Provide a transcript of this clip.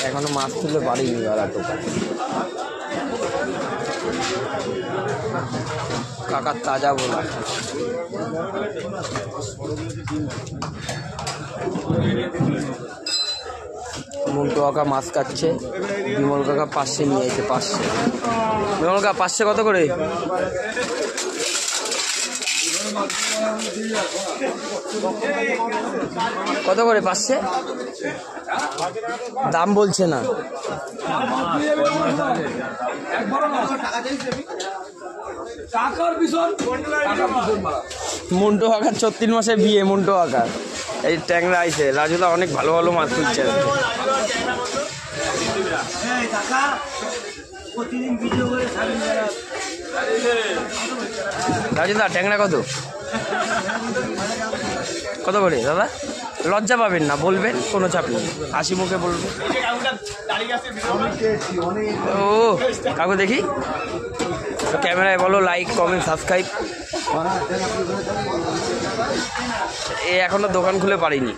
এখনো মাছ তুলে পারিনি দাদা টোকা। কাকার তাজা বলা মন্টু কাকা মাছ কাটছে, বিমল কাকা 500 নিয়ে এসে 500। বিমল কাকা 500 কত করে? কত করে 500? দাম বলছে না। মন্টু কাকার 34 মাসে বিয়ে। মন্টু কাকার এই ট্যাংরা আইছে। রাজুদা অনেক ভালো ভালো মাছ তুলছে। রাজুদা ট্যাংরা কত কত করে দাদা? লজ্জা পাবেন না, বলবেন, কোনো চাপ নেই, হাসি মুখে বলবেন। ও কাকু দেখি ক্যামেরায় বলো, লাইক কমেন্ট সাবস্ক্রাইব। এ এখনো দোকান খুলে পারিনি।